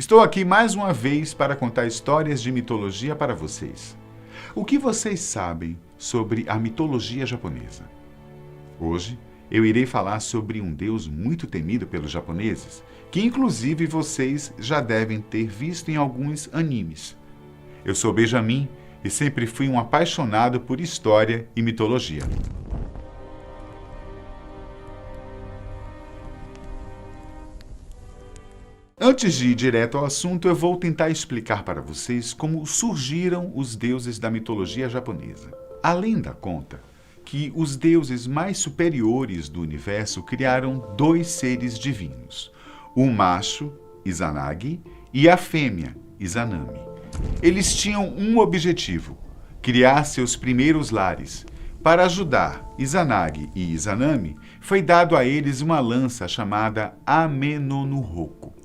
Estou aqui mais uma vez para contar histórias de mitologia para vocês. O que vocês sabem sobre a mitologia japonesa? Hoje eu irei falar sobre um deus muito temido pelos japoneses, que inclusive vocês já devem ter visto em alguns animes. Eu sou Benjamin e sempre fui um apaixonado por história e mitologia. Antes de ir direto ao assunto, eu vou tentar explicar para vocês como surgiram os deuses da mitologia japonesa. A lenda conta que os deuses mais superiores do universo criaram dois seres divinos, o macho, Izanagi, e a fêmea, Izanami. Eles tinham um objetivo: criar seus primeiros lares. Para ajudar Izanagi e Izanami, foi dado a eles uma lança chamada Ame-no-Nuhoku.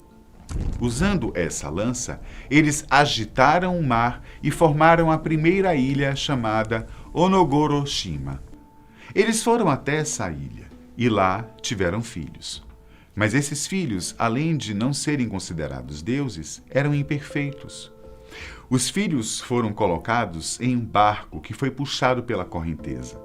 Usando essa lança, eles agitaram o mar e formaram a primeira ilha chamada Onogoro-shima. Eles foram até essa ilha e lá tiveram filhos. Mas esses filhos, além de não serem considerados deuses, eram imperfeitos. Os filhos foram colocados em um barco que foi puxado pela correnteza.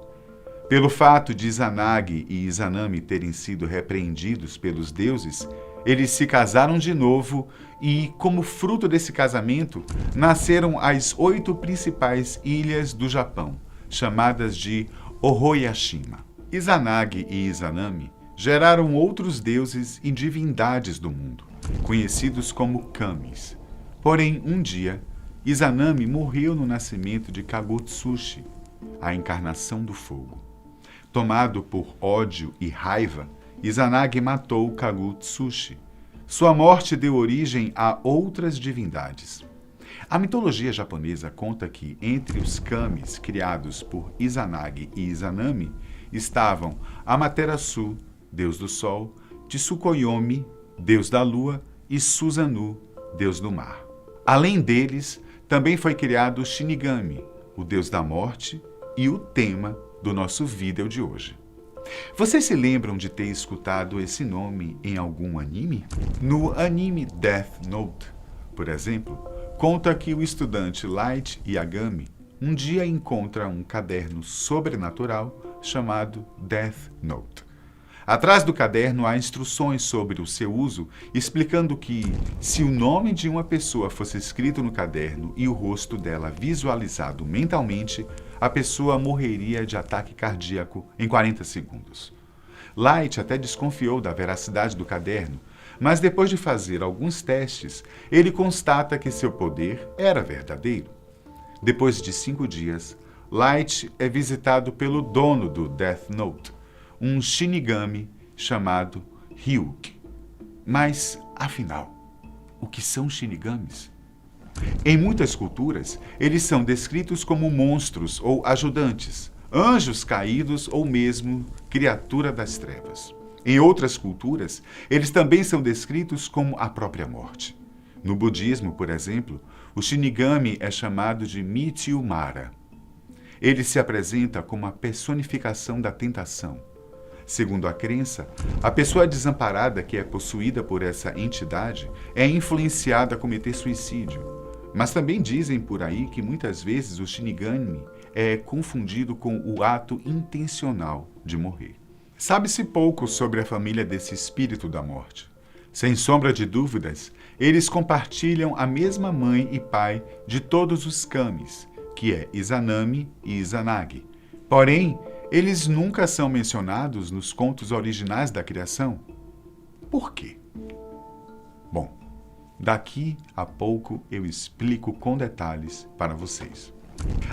Pelo fato de Izanagi e Izanami terem sido repreendidos pelos deuses, eles se casaram de novo e, como fruto desse casamento, nasceram as 8 principais ilhas do Japão, chamadas de Ohoyashima. Izanagi e Izanami geraram outros deuses e divindades do mundo, conhecidos como kamis. Porém, um dia, Izanami morreu no nascimento de Kagutsuchi, a encarnação do fogo. Tomado por ódio e raiva, Izanagi matou Kagutsuchi. Sua morte deu origem a outras divindades. A mitologia japonesa conta que entre os kamis criados por Izanagi e Izanami estavam Amaterasu, deus do sol, Tsukuyomi, deus da lua, e Susanoo, deus do mar. Além deles, também foi criado Shinigami, o deus da morte e o tema do nosso vídeo de hoje. Vocês se lembram de ter escutado esse nome em algum anime? No anime Death Note, por exemplo, conta que o estudante Light Yagami um dia encontra um caderno sobrenatural chamado Death Note. Atrás do caderno há instruções sobre o seu uso, explicando que, se o nome de uma pessoa fosse escrito no caderno e o rosto dela visualizado mentalmente, a pessoa morreria de ataque cardíaco em 40 segundos. Light até desconfiou da veracidade do caderno, mas depois de fazer alguns testes, ele constata que seu poder era verdadeiro. Depois de 5 dias, Light é visitado pelo dono do Death Note, um Shinigami chamado Ryuki. Mas, afinal, o que são Shinigamis? Em muitas culturas, eles são descritos como monstros ou ajudantes, anjos caídos ou mesmo criatura das trevas. Em outras culturas, eles também são descritos como a própria morte. No budismo, por exemplo, o Shinigami é chamado de Michiu Mara. Ele se apresenta como a personificação da tentação. Segundo a crença, a pessoa desamparada que é possuída por essa entidade é influenciada a cometer suicídio. Mas também dizem por aí que muitas vezes o Shinigami é confundido com o ato intencional de morrer. Sabe-se pouco sobre a família desse espírito da morte. Sem sombra de dúvidas, eles compartilham a mesma mãe e pai de todos os kamis, que é Izanami e Izanagi. Porém, eles nunca são mencionados nos contos originais da criação. Por quê? Bom, daqui a pouco eu explico com detalhes para vocês.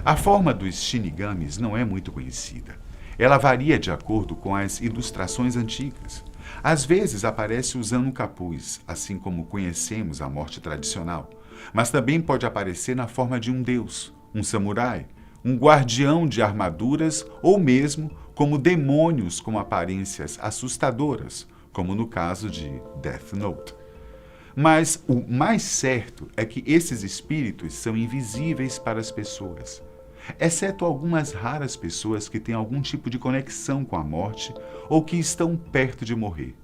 A forma dos Shinigamis não é muito conhecida. Ela varia de acordo com as ilustrações antigas. Às vezes aparece usando um capuz, assim como conhecemos a morte tradicional, mas também pode aparecer na forma de um deus, um samurai, um guardião de armaduras ou mesmo como demônios com aparências assustadoras, como no caso de Death Note. Mas o mais certo é que esses espíritos são invisíveis para as pessoas, exceto algumas raras pessoas que têm algum tipo de conexão com a morte ou que estão perto de morrer.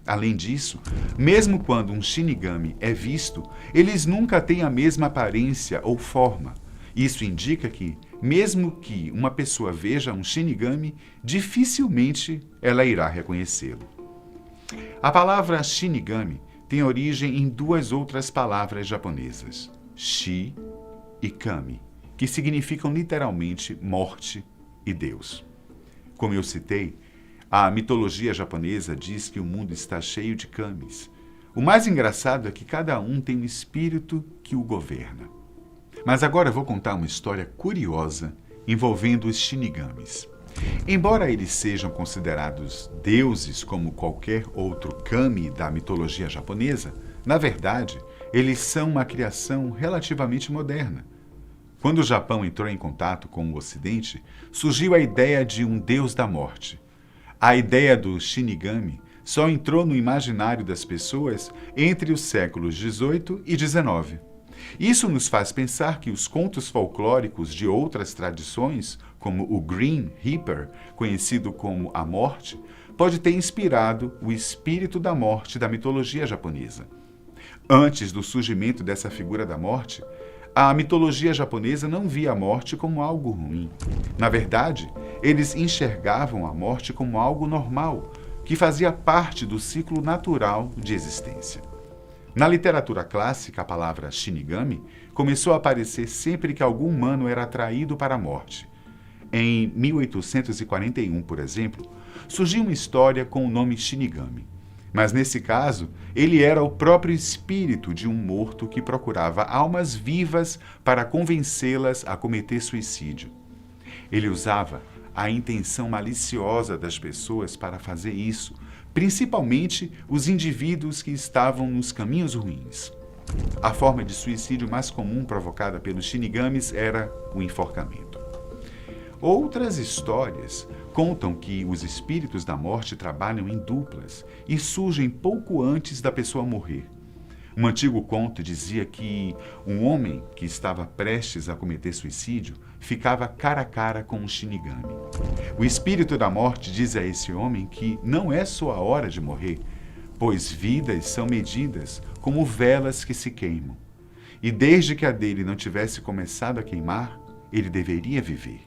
Além disso, mesmo quando um Shinigami é visto, eles nunca têm a mesma aparência ou forma. Isso indica que, mesmo que uma pessoa veja um Shinigami, dificilmente ela irá reconhecê-lo. A palavra Shinigami tem origem em duas outras palavras japonesas, Shi e Kami, que significam literalmente morte e Deus. Como eu citei, a mitologia japonesa diz que o mundo está cheio de kamis. O mais engraçado é que cada um tem um espírito que o governa. Mas agora eu vou contar uma história curiosa envolvendo os Shinigamis. Embora eles sejam considerados deuses como qualquer outro kami da mitologia japonesa, na verdade, eles são uma criação relativamente moderna. Quando o Japão entrou em contato com o Ocidente, surgiu a ideia de um deus da morte. A ideia do Shinigami só entrou no imaginário das pessoas entre os séculos XVIII e XIX. Isso nos faz pensar que os contos folclóricos de outras tradições, como o Grim Reaper, conhecido como a Morte, pode ter inspirado o espírito da morte da mitologia japonesa. Antes do surgimento dessa figura da morte, a mitologia japonesa não via a morte como algo ruim. Na verdade, eles enxergavam a morte como algo normal, que fazia parte do ciclo natural de existência. Na literatura clássica, a palavra Shinigami começou a aparecer sempre que algum humano era atraído para a morte. Em 1841, por exemplo, surgiu uma história com o nome Shinigami. Mas nesse caso, ele era o próprio espírito de um morto que procurava almas vivas para convencê-las a cometer suicídio. Ele usava a intenção maliciosa das pessoas para fazer isso, principalmente os indivíduos que estavam nos caminhos ruins. A forma de suicídio mais comum provocada pelos Shinigamis era o enforcamento. Outras histórias contam que os espíritos da morte trabalham em duplas e surgem pouco antes da pessoa morrer. Um antigo conto dizia que um homem que estava prestes a cometer suicídio ficava cara a cara com um Shinigami. O espírito da morte diz a esse homem que não é sua hora de morrer, pois vidas são medidas como velas que se queimam. E desde que a dele não tivesse começado a queimar, ele deveria viver.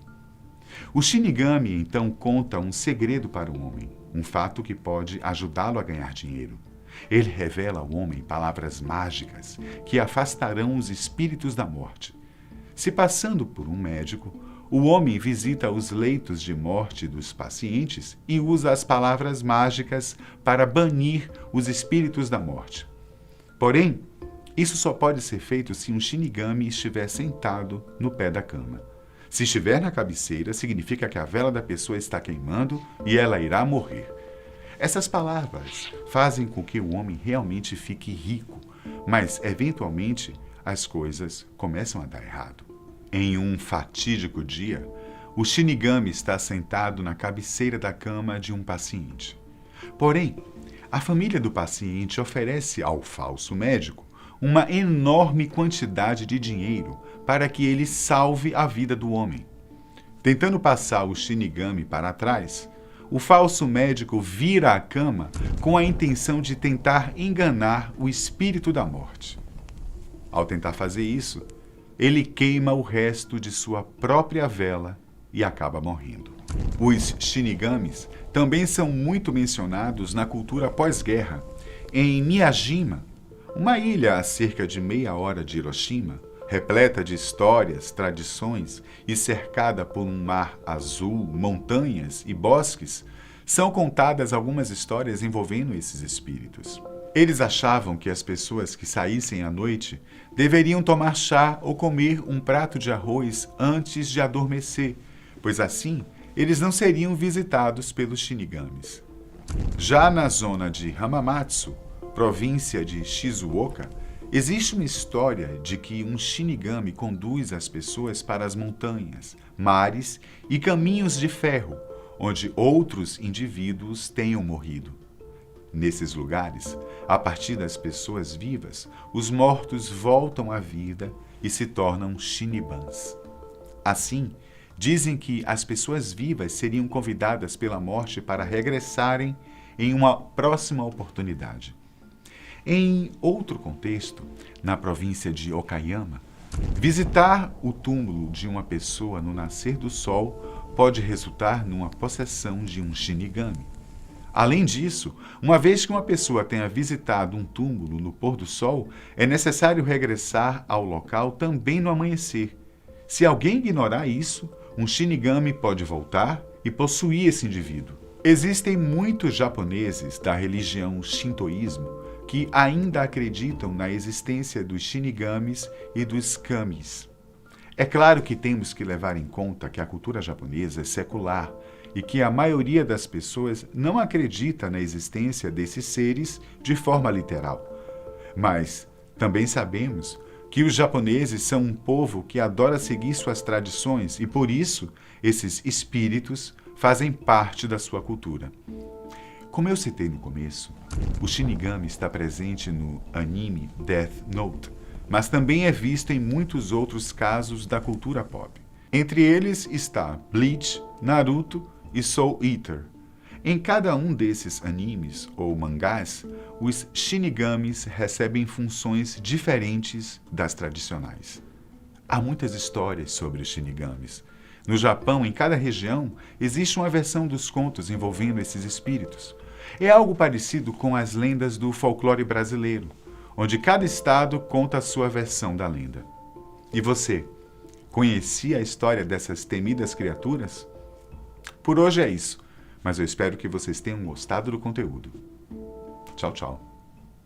O Shinigami então conta um segredo para o homem, um fato que pode ajudá-lo a ganhar dinheiro. Ele revela ao homem palavras mágicas que afastarão os espíritos da morte. Se passando por um médico, o homem visita os leitos de morte dos pacientes e usa as palavras mágicas para banir os espíritos da morte. Porém, isso só pode ser feito se um Shinigami estiver sentado no pé da cama. Se estiver na cabeceira, significa que a vela da pessoa está queimando e ela irá morrer. Essas palavras fazem com que o homem realmente fique rico, mas, eventualmente, as coisas começam a dar errado. Em um fatídico dia, o Shinigami está sentado na cabeceira da cama de um paciente. Porém, a família do paciente oferece ao falso médico uma enorme quantidade de dinheiro para que ele salve a vida do homem. Tentando passar o Shinigami para trás, o falso médico vira a cama com a intenção de tentar enganar o espírito da morte. Ao tentar fazer isso, ele queima o resto de sua própria vela e acaba morrendo. Os Shinigamis também são muito mencionados na cultura pós-guerra. Em Miyajima, uma ilha a cerca de meia hora de Hiroshima, repleta de histórias, tradições e cercada por um mar azul, montanhas e bosques, são contadas algumas histórias envolvendo esses espíritos. Eles achavam que as pessoas que saíssem à noite deveriam tomar chá ou comer um prato de arroz antes de adormecer, pois assim eles não seriam visitados pelos Shinigamis. Já na zona de Hamamatsu, província de Shizuoka, existe uma história de que um Shinigami conduz as pessoas para as montanhas, mares e caminhos de ferro, onde outros indivíduos tenham morrido. Nesses lugares, a partir das pessoas vivas, os mortos voltam à vida e se tornam Shinibans. Assim, dizem que as pessoas vivas seriam convidadas pela morte para regressarem em uma próxima oportunidade. Em outro contexto, na província de Okayama, visitar o túmulo de uma pessoa no nascer do sol pode resultar numa possessão de um Shinigami. Além disso, uma vez que uma pessoa tenha visitado um túmulo no pôr do sol, é necessário regressar ao local também no amanhecer. Se alguém ignorar isso, um Shinigami pode voltar e possuir esse indivíduo. Existem muitos japoneses da religião Shintoísmo que ainda acreditam na existência dos Shinigamis e dos Kamis. É claro que temos que levar em conta que a cultura japonesa é secular e que a maioria das pessoas não acredita na existência desses seres de forma literal. Mas também sabemos que os japoneses são um povo que adora seguir suas tradições e, por isso, esses espíritos fazem parte da sua cultura. Como eu citei no começo, o Shinigami está presente no anime Death Note, mas também é visto em muitos outros casos da cultura pop. Entre eles está Bleach, Naruto e Soul Eater. Em cada um desses animes ou mangás, os Shinigamis recebem funções diferentes das tradicionais. Há muitas histórias sobre os Shinigamis. No Japão, em cada região, existe uma versão dos contos envolvendo esses espíritos. É algo parecido com as lendas do folclore brasileiro, onde cada estado conta a sua versão da lenda. E você, conhecia a história dessas temidas criaturas? Por hoje é isso, mas eu espero que vocês tenham gostado do conteúdo. Tchau, tchau.